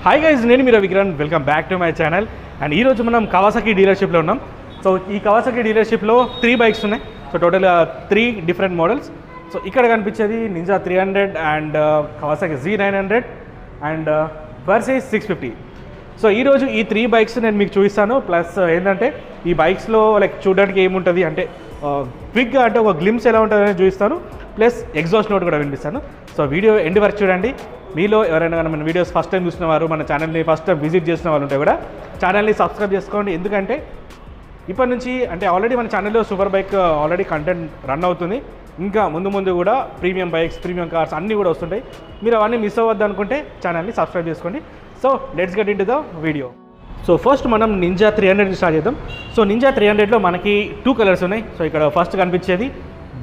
Hi guys, నేను మీ Ravikiran. Welcome back to my channel. And ఈరోజు మనం కవాసాకి డీలర్షిప్లో ఉన్నాం. సో ఈ కవాసాకి డీలర్షిప్లో 3 బైక్స్ ఉన్నాయి. సో టోటల్గా 3 డిఫరెంట్ మోడల్స్. సో ఇక్కడ కనిపించేది Ninja 300 and Kawasaki Z900 and Versys 650. So ఈరోజు ఈ 3 బైక్స్ నేను మీకు చూపిస్తాను. ప్లస్ ఏంటంటే ఈ బైక్స్లో లైక్ చూడడానికి ఏముంటుంది అంటే క్విక్గా అంటే ఒక గ్లిమ్స్ ఎలా ఉంటుందని చూపిస్తాను. ప్లస్ ఎగ్జాస్ట్ నోట్ కూడా వినిపిస్తాను. సో వీడియో ఎండ్ వరకు చూడండి. మీలో ఎవరైనా కానీ మన వీడియోస్ ఫస్ట్ టైం చూసిన వారు, మన ఛానల్ని ఫస్ట్ టైం విజిట్ చేసిన వాళ్ళు ఉంటే కూడా ఛానల్ని సబ్స్క్రైబ్ చేసుకోండి. ఎందుకంటే ఇప్పటి నుంచి అంటే ఆల్రెడీ మన ఛానల్లో super bike already content run అవుతుంది. ఇంకా ముందు కూడా ప్రీమియం బైక్స్, ప్రీమియం కార్స్ అన్నీ కూడా వస్తుంటాయి. మీరు అవన్నీ మిస్ అవ్వద్దు అనుకుంటే ఛానల్ని సబ్స్క్రైబ్ చేసుకోండి. So let's get into the video. So first మనం నింజా 300 స్టార్ట్ చేద్దాం. సో నింజా 300లో మనకి 2 కలర్స్ ఉన్నాయి. సో ఇక్కడ ఫస్ట్ కనిపించేది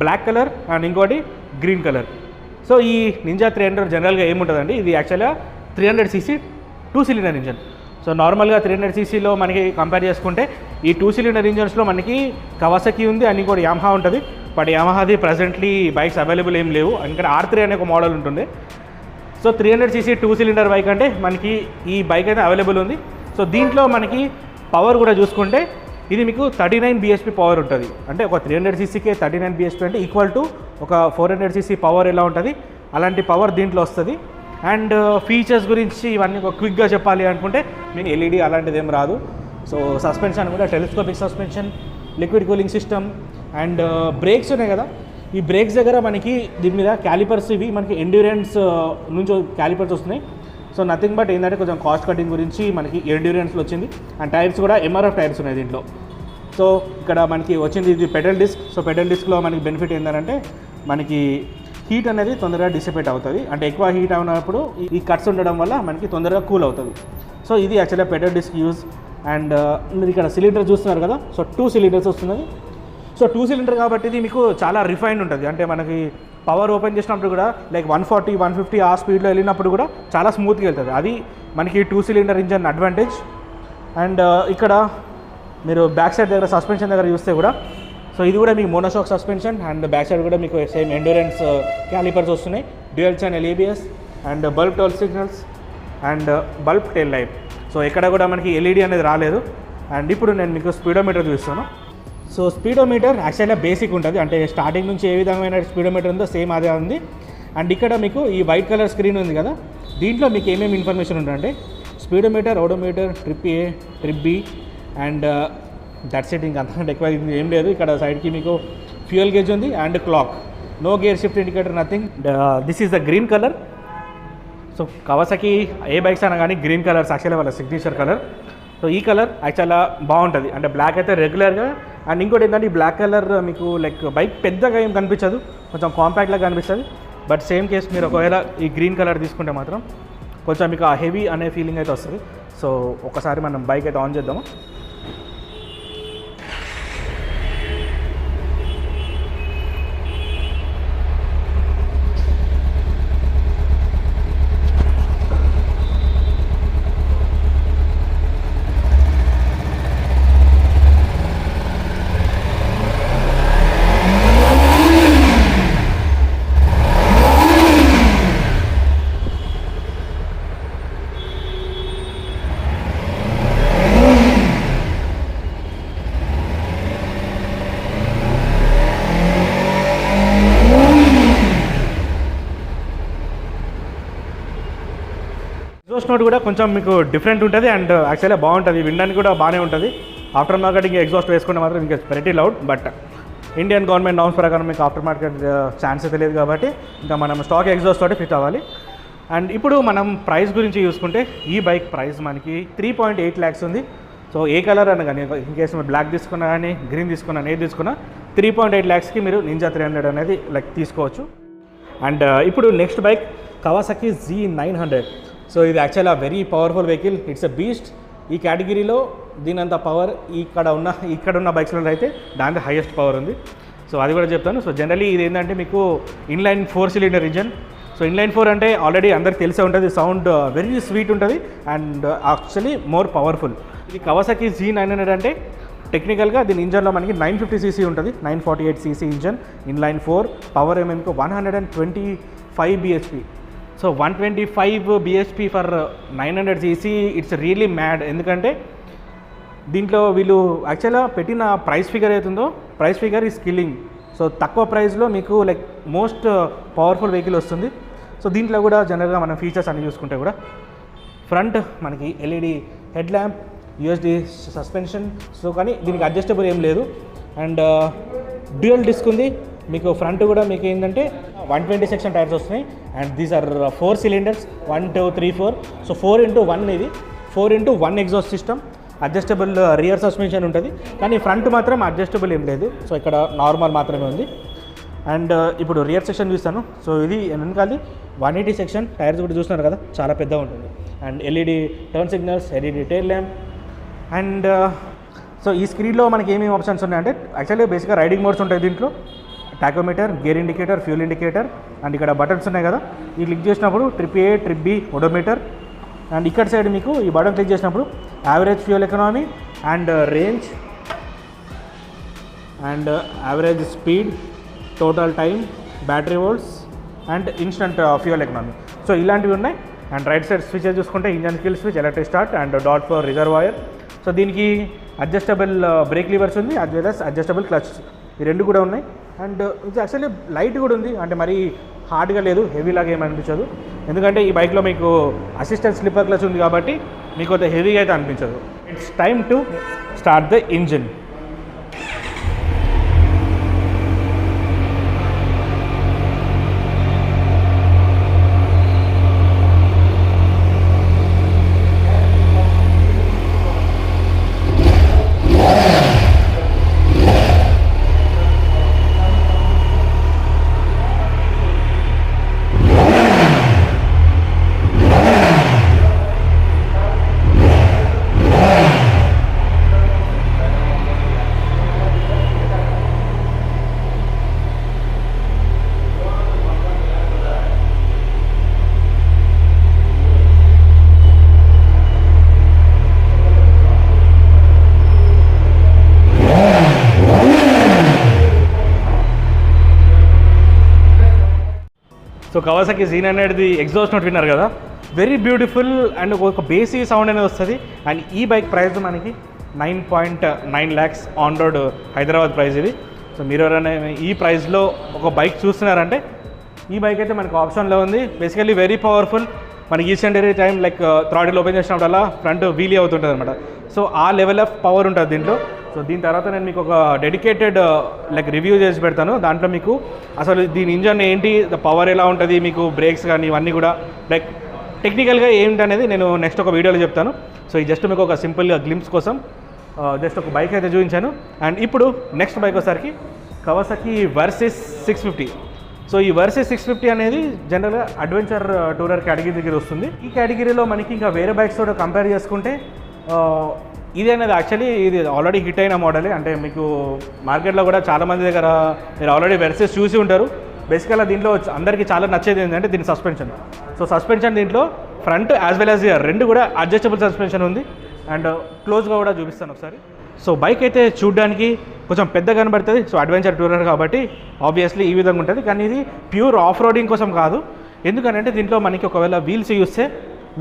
బ్లాక్ కలర్ అండ్ ఇంకోటి గ్రీన్ కలర్. సో ఈ నింజా 300 జనరల్గా ఏముంటుందండి, ఇది యాక్చువల్గా 300cc 2 సిలిండర్ ఇంజన్. సో నార్మల్గా 300ccలో మనకి కంపేర్ చేసుకుంటే ఈ 2 సిలిండర్ ఇంజన్స్లో మనకి కవాసాకి ఉంది అండ్ ఇంకోటి యామహా ఉంటుంది. బట్ యామహాది ప్రజెంట్లీ బైక్స్ అవైలబుల్ ఏం లేవు. ఎందుకంటే R3 అనే ఒక మోడల్ ఉంటుంది. సో 300cc 2 సిలిండర్ బైక్ అంటే మనకి ఈ బైక్ అయితే అవైలబుల్ ఉంది. సో దీంట్లో మనకి పవర్ కూడా చూసుకుంటే ఇది మీకు 39 bhp పవర్ ఉంటుంది. అంటే ఒక 300ccకే 39 bhp అంటే ఈక్వల్ టు ఒక 400cc పవర్ ఎలా ఉంటుంది అలాంటి పవర్ దీంట్లో వస్తుంది. అండ్ ఫీచర్స్ గురించి ఇవన్నీ ఒక క్విక్గా చెప్పాలి అనుకుంటే మీకు ఎల్ఈడి అలాంటిది ఏం రాదు. సో సస్పెన్షన్ కూడా telescopic suspension, liquid cooling system and brakes ఉన్నాయి కదా. ఈ బ్రేక్స్ దగ్గర మనకి దీని మీద క్యాలిపర్స్, ఇవి మనకి ఎండ్యూరెన్స్ నుంచి క్యాలిపర్స్ వస్తున్నాయి. సో నథింగ్ బట్ ఏంటంటే కొంచెం కాస్ట్ కటింగ్ గురించి మనకి ఎండ్యూరెన్స్లో వచ్చింది. అండ్ టైర్స్ కూడా MRF టైర్స్ ఉన్నాయి దీంట్లో. సో ఇక్కడ మనకి వచ్చింది ఇది పెడల్ డిస్క్. సో పెడల్ డిస్క్లో మనకి బెనిఫిట్ ఏంటంటే మనకి హీట్ అనేది తొందరగా డిసిపేట్ అవుతుంది. అంటే ఎక్కువ హీట్ అయినప్పుడు ఈ కట్స్ ఉండడం వల్ల మనకి తొందరగా కూల్ అవుతుంది. సో ఇది యాక్చువల్గా పెడల్ డిస్క్ యూజ్. అండ్ మీరు ఇక్కడ సిలిండర్ చూస్తున్నారు కదా. సో 2 సిలిండర్స్ వస్తున్నది. సో 2 సిలిండర్ కాబట్టి ఇది మీకు చాలా రిఫైన్డ్ ఉంటుంది. అంటే మనకి పవర్ ఓపెన్ చేసినప్పుడు కూడా లైక్ 140, 150 ఆ స్పీడ్లో వెళ్ళినప్పుడు కూడా చాలా స్మూత్గా వెళ్తుంది. అది మనకి 2 సిలిండర్ ఇంజన్ అడ్వాంటేజ్. అండ్ ఇక్కడ మీరు బ్యాక్ సైడ్ దగ్గర సస్పెన్షన్ దగ్గర చూస్తే కూడా సో ఇది కూడా మీకు monoshock suspension. And back side కూడా మీకు సేమ్ ఎండ్యూరెన్స్ క్యాలిపర్స్ వస్తున్నాయి. Dual channel ABS and bulb toll signals and bulb tail light. So ఎక్కడ కూడా మనకి ఎల్ఈడి అనేది రాలేదు. అండ్ ఇప్పుడు నేను మీకు స్పీడోమీటర్ చూపిస్తాను. సో స్పీడోమీటర్ యాక్చువల్గా బేసిక్ ఉంటుంది. అంటే స్టార్టింగ్ నుంచి ఏ విధమైన స్పీడోమీటర్ ఉందో సేమ్ అదే ఉంది. అండ్ ఇక్కడ మీకు ఈ వైట్ కలర్ స్క్రీన్ ఉంది కదా, దీంట్లో మీకు ఏమేమి ఇన్ఫర్మేషన్ ఉంటుందంటే speedometer, odometer, trip A, trip B and that's it. ఇంకా అంతకంటే ఎక్కువ ఏం లేదు. ఇక్కడ సైడ్కి మీకు ఫ్యూయల్ గేజ్ ఉంది and clock. No gear shift indicator, nothing. This is the green colour. So Kawasaki ఏ బైక్స్ అయినా కానీ గ్రీన్ కలర్స్ యాక్చువల్గా వాళ్ళ సిగ్నేచర్ కలర్. సో ఈ కలర్ యాక్చువల్గా బాగుంటుంది. అంటే బ్లాక్ అయితే రెగ్యులర్గా. అండ్ ఇంకోటి ఏంటంటే ఈ బ్లాక్ కలర్ మీకు లైక్ బైక్ పెద్దగా ఏం కనిపించదు, కొంచెం కాంపాక్ట్గా కనిపిస్తుంది. బట్ సేమ్ కేస్ మీరు ఒకవేళ ఈ గ్రీన్ కలర్ తీసుకుంటే మాత్రం కొంచెం మీకు ఆ హెవీ అనే ఫీలింగ్ అయితే వస్తుంది. సో ఒకసారి మనం బైక్ అయితే ఆన్ చేద్దాము. ఎగ్జాస్ట్ నోట్ కూడా కొంచెం మీకు డిఫరెంట్ ఉంటుంది అండ్ యాక్చువల్గా బాగుంటుంది, వినడానికి కూడా బాగానే ఉంటుంది. ఆఫ్టర్ మార్కెటింగ్ ఎగ్జాస్ట్ వేసుకుంటే మాత్రం ఇంకా very loud. But Indian government norms ప్రకారం మీకు ఆఫ్టర్ మార్కెట్ ఛాన్స్ తెలియదు కాబట్టి ఇంకా మనం స్టాక్ ఎగ్జాస్ట్ తోటి ఫిట్ అవ్వాలి. అండ్ ఇప్పుడు మనం ప్రైస్ గురించి చూసుకుంటే ఈ బైక్ ప్రైస్ మనకి 3.8 lakhs ఉంది. సో ఏ కలర్ అన్న కానీ ఇన్ కేసు మీరు బ్లాక్ తీసుకున్నా కానీ గ్రీన్ తీసుకున్నా ఏది తీసుకున్నా 3.8 lakhsకి మీరు నింజా 300 అనేది లైక్ తీసుకోవచ్చు. అండ్ ఇప్పుడు next bike Kawasaki Z900. So ఇది యాక్చువల్గా very powerful vehicle. It's a beast. ఈ కేటగిరీలో దీనంత పవర్ ఇక్కడ ఉన్న బైక్స్లో అయితే దాని హైయెస్ట్ పవర్ ఉంది. సో అది కూడా చెప్తాను. సో జనరలీ ఇది ఏంటంటే మీకు inline 4 cylinder engine. So inline 4 అంటే ఆల్రెడీ అందరికి తెలిసే ఉంటుంది. సౌండ్ వెరీ స్వీట్ ఉంటుంది అండ్ యాక్చువల్లీ మోర్ పవర్ఫుల్. ఇది కవాసాకి Z900 అంటే టెక్నికల్గా దీని ఇంజన్లో మనకి 950cc ఉంటుంది. 948cc ఇంజన్, ఇన్లైన్ 4, పవర్ ఏమేమికో 125 bhp. So 125 bhp for 900 cc it's really mad. ఎందుకంటే దీంట్లో వీళ్ళు యాక్చువల్గా పెట్టిన ప్రైస్ ఫిగర్ అవుతుందో price figure is killing. So తక్కువ ప్రైస్లో మీకు లైక్ మోస్ట్ పవర్ఫుల్ వెహికల్ వస్తుంది. సో దీంట్లో కూడా జనరల్గా మనం ఫీచర్స్ అన్ని చూసుకుంటే కూడా ఫ్రంట్ మనకి LED head lamp, USD suspension. So కానీ దీనికి అడ్జస్టబుల్ ఏం లేదు. అండ్ డ్యూయల్ డిస్క్ ఉంది మీకు. ఫ్రంట్ కూడా మీకు ఏంటంటే 120 సెక్షన్ టైర్స్ వస్తున్నాయి. And these are 4 cylinders 1 2 3 4. So 4x1 ఇది 4x1 exhaust system. Adjustable rear suspension ఉంటుంది, కానీ ఫ్రంట్ మాత్రం అడ్జస్టబుల్ ఏం లేదు. సో ఇక్కడ నార్మల్ మాత్రమే ఉంది. అండ్ ఇప్పుడు రియర్ సెక్షన్ చూస్తాను. సో ఇది వెనకాలి 180 సెక్షన్ టైర్స్ కూడా చూస్తున్నారు కదా, చాలా పెద్దగా ఉంటుంది. And LED turn signals, LED tail lamp. And so ఈ స్క్రీన్లో మనకి ఏమేమి ఆప్షన్స్ ఉన్నాయంటే యాక్చువల్లీ బేసిక్గా రైడింగ్ మోడ్స్ ఉంటాయి దీంట్లో. Tachometer, gear indicator, fuel indicator. And ఇక్కడ బటన్స్ ఉన్నాయి కదా, ఈ క్లిక్ చేసినప్పుడు trip A, trip B, odometer. And ఇక్కడ సైడ్ మీకు ఈ బటన్ క్లిక్ చేసినప్పుడు average fuel economy and range and average speed, total time, battery volts and instant fuel economy. So ఇలాంటివి ఉన్నాయి. అండ్ రైట్ సైడ్ స్విచ్ చూసుకుంటే engine kill switch, electric start and dot for reservoir. So దీనికి adjustable brake levers ఉంది, as well as adjustable clutch. ఈ రెండు కూడా ఉన్నాయి. And ఇది యాక్చువల్లీ లైట్ కూడా ఉంది, అంటే మరీ హార్డ్గా లేదు, హెవీలాగా ఏమనిపించదు. ఎందుకంటే ఈ బైక్లో మీకు అసిస్టెంట్ స్లిప్పర్ క్లచ్ ఉంది కాబట్టి మీకు అంత హెవీగా అయితే అనిపించదు. It's time to start the engine. So Kawasaki Z900 exhaust note విన్నారు కదా, వెరీ బ్యూటిఫుల్ అండ్ ఒక బేసిక్ సౌండ్ అనేది వస్తుంది. అండ్ ఈ బైక్ ప్రైస్ మనకి 9.9 lakhs on road Hyderabad price ఇది. సో మీరు ఎవరైనా ఈ ప్రైస్లో ఒక బైక్ చూస్తున్నారంటే ఈ బైక్ అయితే మనకు ఆప్షన్లో ఉంది. Basically very powerful. మనకి ఈస్ట్ and time like throttle open చేసినప్పుడల్లా ఫ్రంట్ వీలీ అవుతుంటుంది అనమాట. సో ఆ లెవెల్ ఆఫ్ పవర్ ఉంటుంది దీంట్లో. సో దీని తర్వాత నేను మీకు ఒక డెడికేటెడ్ లైక్ రివ్యూ చేసి పెడతాను. దాంట్లో మీకు అసలు దీని ఇంజన్ ఏంటి, పవర్ ఎలా ఉంటుంది, మీకు బ్రేక్స్ కానీ ఇవన్నీ కూడా లైక్ టెక్నికల్గా ఏంటనేది నేను నెక్స్ట్ ఒక వీడియోలో చెప్తాను. సో ఈ జస్ట్ మీకు ఒక సింపుల్గా గ్లింప్స్ కోసం జస్ట్ ఒక బైక్ అయితే చూపించాను. అండ్ ఇప్పుడు నెక్స్ట్ బైక్ వచ్చేసరికి Kawasaki versus 650. So E versus 650 అనేది జనరల్గా అడ్వెంచర్ టూరర్ కేటగిరీ దగ్గర వస్తుంది. ఈ కేటగిరీలో మనకి ఇంకా వేరే బైక్స్ తోటి కంపేర్ చేసుకుంటే ఇది అనేది యాక్చువల్లీ ఇది ఆల్రెడీ హిట్ అయిన మోడలే. అంటే మీకు మార్కెట్లో కూడా చాలామంది దగ్గర మీరు ఆల్రెడీ వెర్సెస్ చూసి ఉంటారు. బేసికల్గా దీంట్లో అందరికీ చాలా నచ్చేది ఏంటంటే దీని సస్పెన్షన్. సో సస్పెన్షన్ దీంట్లో front as well as rear రెండు కూడా అడ్జస్టబుల్ సస్పెన్షన్ ఉంది. అండ్ క్లోజ్గా కూడా చూపిస్తాను ఒకసారి. సో బైక్ అయితే చూడడానికి కొంచెం పెద్ద కనబడుతుంది. సో అడ్వెంచర్ టూరర్ కాబట్టి ఆబ్వియస్లీ ఈ విధంగా ఉంటుంది. కానీ ఇది ప్యూర్ ఆఫ్ రోడింగ్ కోసం కాదు. ఎందుకంటే దీంట్లో మనకి ఒకవేళ వీల్స్ చూస్తే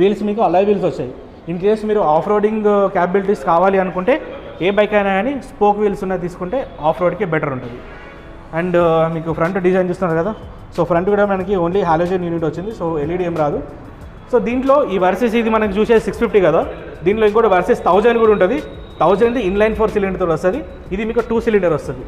వీల్స్ మీకు అలాయ్ వీల్స్ వచ్చాయి. ఇన్ కేస్ మీరు ఆఫ్ రోడింగ్ క్యాపబిలిటీస్ కావాలి అనుకుంటే ఏ బైక్ అయినా కానీ స్పోక్ వీల్స్ ఉన్నది తీసుకుంటే ఆఫ్ రోడ్కి బెటర్ ఉంటుంది. అండ్ మీకు ఫ్రంట్ డిజైన్ చూస్తున్నారు కదా. సో ఫ్రంట్ కూడా మనకి ఓన్లీ హాలోజన్ యూనిట్ వచ్చింది. సో ఎల్ఈడి ఏం రాదు. సో దీంట్లో ఈ వర్సెస్ ఇది మనకి చూసే 650 కదా, దీంట్లో ఇంకోటి వర్సెస్ 1000 కూడా ఉంటుంది. 1000 ఇన్లైన్ 4 సిలిండర్తో వస్తుంది. ఇది మీకు 2 cylinder వస్తుంది.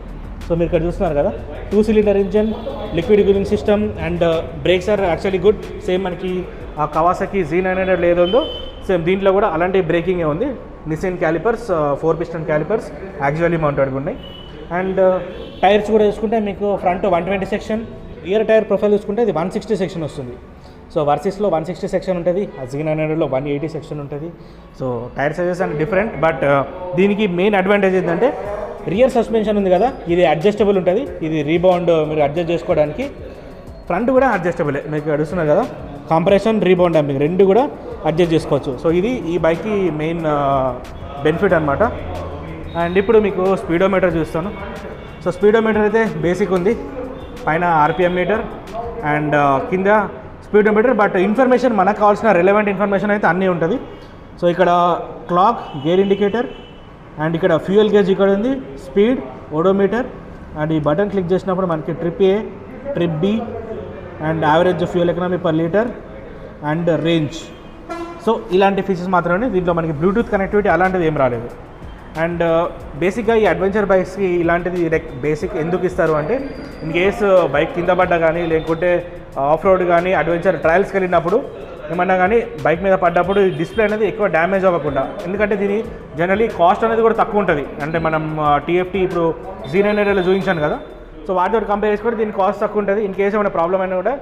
సో మీరు ఇక్కడ చూస్తున్నారు కదా, 2 cylinder engine, liquid cooling system and brakes are actually good. Same మనకి ఆ కవాసాకి Z900 ఏదో సేమ్ దీంట్లో కూడా అలాంటి బ్రేకింగే ఉంది. Nissin calipers, 4 piston calipers actually mounted ఉన్నాయి. అండ్ టైర్స్ కూడా చూసుకుంటే మీకు front 120 section, rear tyre profile చూసుకుంటే ఇది 160 సెక్షన్ వస్తుంది. సో వర్సెస్లో 160 సెక్షన్ ఉంటుంది, Z900లో 180 సెక్షన్ ఉంటుంది. So tyre sizes and different. But దీనికి మెయిన్ అడ్వాంటేజ్ ఏంటంటే రియర్ సస్పెన్షన్ ఉంది కదా, ఇది అడ్జస్టబుల్ ఉంటుంది. ఇది రీబౌండ్ మీరు అడ్జస్ట్ చేసుకోవడానికి. ఫ్రంట్ కూడా అడ్జస్టబులే, మీకు అడుగుతున్నారు కదా, కంప్రెషన్, రీబౌండ్ డాంపింగ్ రెండు కూడా అడ్జస్ట్ చేసుకోవచ్చు. సో ఇది ఈ బైక్కి మెయిన్ బెనిఫిట్ అనమాట. అండ్ ఇప్పుడు మీకు స్పీడోమీటర్ చూస్తాను. సో స్పీడోమీటర్ అయితే బేసిక్ ఉంది, పైన ఆర్పిఎం మీటర్ అండ్ కింద స్పీడోమీటర్, బట్ ఇన్ఫర్మేషన్ మనకు కావాల్సిన రిలవెంట్ ఇన్ఫర్మేషన్ అయితే అన్నీ ఉంటుంది. సో ఇక్కడ క్లాక్, గేర్ ఇండికేటర్, అండ్ ఇక్కడ ఫ్యూయల్ గేజ్ ఇక్కడ ఉంది, స్పీడ్, ఓడోమీటర్, అండ్ ఈ బటన్ క్లిక్ చేసినప్పుడు మనకి trip A, trip B, and average fuel economy per litre, and range. So ఇలాంటి ఫీచర్స్ మాత్రమే. దీంట్లో మనకి బ్లూటూత్ కనెక్టివిటీ అలాంటిది ఏం రాలేదు. అండ్ బేసిక్గా ఈ అడ్వెంచర్ బైక్స్కి ఇలాంటిది బేసిక్ ఎందుకు ఇస్తారు అంటే, ఇన్ కేస్ బైక్ కింద పడ్డా కానీ, లేకుంటే ఆఫ్ రోడ్ కానీ, అడ్వెంచర్ ట్రయల్స్కి వెళ్ళినప్పుడు ఏమన్నా కానీ బైక్ మీద పడ్డప్పుడు డిస్ప్లే అనేది ఎక్కువ డ్యామేజ్ అవ్వకుండా, ఎందుకంటే దీని జనరలీ కాస్ట్ అనేది కూడా తక్కువ ఉంటుంది. అంటే మనం టీఎఫ్టీ ఇప్పుడు Z900లో చూపించాను కదా, సో వాటితో కంపేర్ చేసుకుంటే దీని కాస్ట్ తక్కువ ఉంటుంది. ఇన్ కేసు ఏమైనా ప్రాబ్లమ్ అయినా కూడా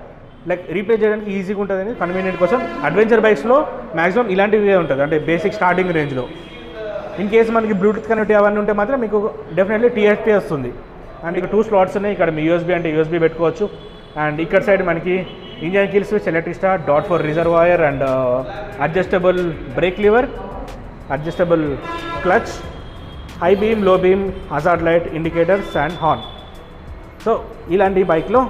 లైక్ రీప్లేస్ చేయడానికి ఈజీగా ఉంటుంది, కన్వీనియంట్ కోసం. అడ్వెంచర్ బైక్స్లో మ్యాక్సిమం ఇలాంటివి ఉంటుంది, అంటే బేసిక్ స్టార్టింగ్ రేంజ్లో. ఇన్ కేసు మనకి బ్లూటూత్ కనెక్టివిటీ అవన్నీ ఉంటే మాత్రం మీకు డెఫినెట్లీ టీఎఫ్టీ వస్తుంది. అండ్ ఇక్కడ 2 స్లాట్స్ ఉన్నాయి. ఇక్కడ మీ యూఎస్బీ అంటే యూఎస్బీ పెట్టుకోవచ్చు. అండ్ ఇక్కడ సైడ్ మనకి engine kill switch, electric start, dot for reservoir, and adjustable break liver, adjustable clutch, high beam, లో beam, hazard light, indicators and horn. So ఇలాంటి బైక్లో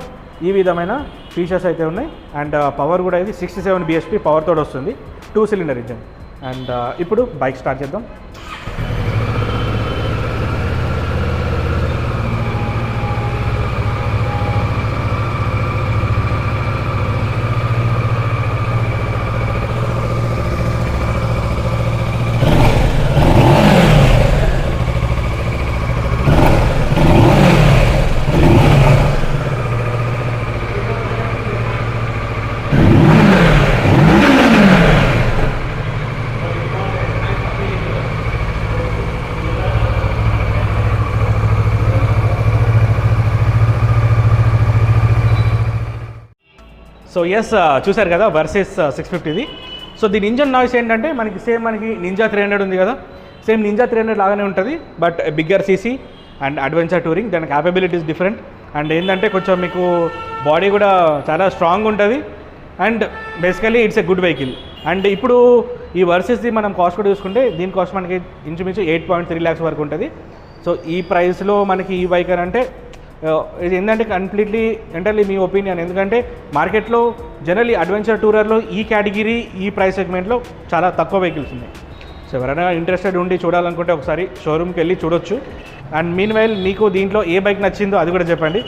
ఈ విధమైన ఫీచర్స్ అయితే ఉన్నాయి. అండ్ పవర్ కూడా ఇది 67 bhp పవర్తో వస్తుంది, 2 సిలిండర్ ఇంజన్. అండ్ ఇప్పుడు బైక్ స్టార్ట్ చేద్దాం. సో ఎస్, చూసారు కదా వర్సెస్ 650ది. సో దీని ఇంజన్ నాయిస్ ఏంటంటే మనకి సేమ్ మనకి నింజా 300 ఉంది కదా, సేమ్ నింజా 300 లాగానే ఉంటుంది, but bigger CC and adventure touring. దాని క్యాపబిలిటీస్ డిఫరెంట్. అండ్ ఏంటంటే కొంచెం మీకు బాడీ కూడా చాలా స్ట్రాంగ్ ఉంటుంది. And basically it's a good vehicle. And ఇప్పుడు ఈ వర్సెస్ది మనం కాస్ట్ కూడా చూసుకుంటే దీని కాస్ట్ మనకి ఇంచుమించు 8.3 lakhs వరకు ఉంటుంది. సో ఈ ప్రైస్లో మనకి ఈ బైక్ అని అంటే ఇది ఏంటంటే కంప్లీట్లీ ఎంటర్లీ మీ ఒపీనియన్. ఎందుకంటే మార్కెట్లో జనరల్లీ అడ్వెంచర్ టూరర్లో ఈ కేటగిరీ, ఈ ప్రైస్ సెగ్మెంట్లో చాలా తక్కువ వెహికల్స్ ఉన్నాయి. సో ఎవరైనా ఇంట్రెస్టెడ్ ఉండి చూడాలనుకుంటే ఒకసారి షోరూమ్కి వెళ్ళి చూడొచ్చు. అండ్ మీన్ వైల్ మీకు దీంట్లో ఏ బైక్ నచ్చిందో అది కూడా చెప్పండి.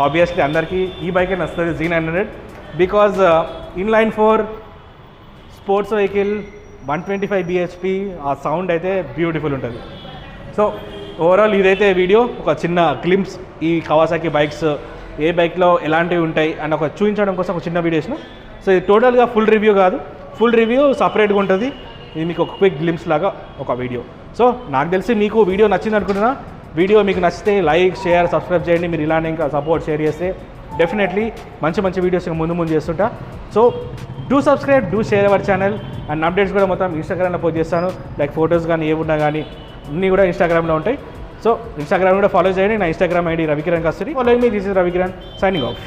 ఆబ్వియస్లీ అందరికీ ఈ బైకే నచ్చుతుంది, Z900, because inline 4 sports vehicle, 125 bhp, ఆ సౌండ్ అయితే బ్యూటిఫుల్ ఉంటుంది. సో ఓవరాల్ ఇదైతే వీడియో, ఒక చిన్న గ్లింప్స్ ఈ కవాసాకి బైక్స్ ఏ బైక్లో ఎలాంటివి ఉంటాయి అని ఒక చూపించడం కోసం ఒక చిన్న వీడియోస్ను. సో ఇది టోటల్గా ఫుల్ రివ్యూ కాదు, ఫుల్ రివ్యూ సపరేట్గా ఉంటుంది. ఇది మీకు ఒక క్విక్ గ్లింప్స్ లాగా ఒక వీడియో. సో నాకు తెలిసి మీకు వీడియో నచ్చింది అనుకుంటున్నా. వీడియో మీకు నచ్చితే లైక్, షేర్, సబ్స్క్రైబ్ చేయండి. మీరు ఇలానే ఇంకా సపోర్ట్ షేర్ చేస్తే డెఫినెట్లీ మంచి మంచి వీడియోస్ ముందు చేస్తుంటా. So do subscribe, do share our channel. And updates కూడా మొత్తం ఇన్స్టాగ్రామ్లో పోస్ట్ చేస్తాను. లైక్ ఫొటోస్ కానీ ఏమున్నా కానీ అన్నీ కూడా ఇన్స్టాగ్రామ్లో ఉంటాయి. సో ఇన్స్టాగ్రామ్ కూడా ఫాలో చేయండి. నా Instagram ID Ravikiran Kasturi. Follow me, this is Ravikiran signing off.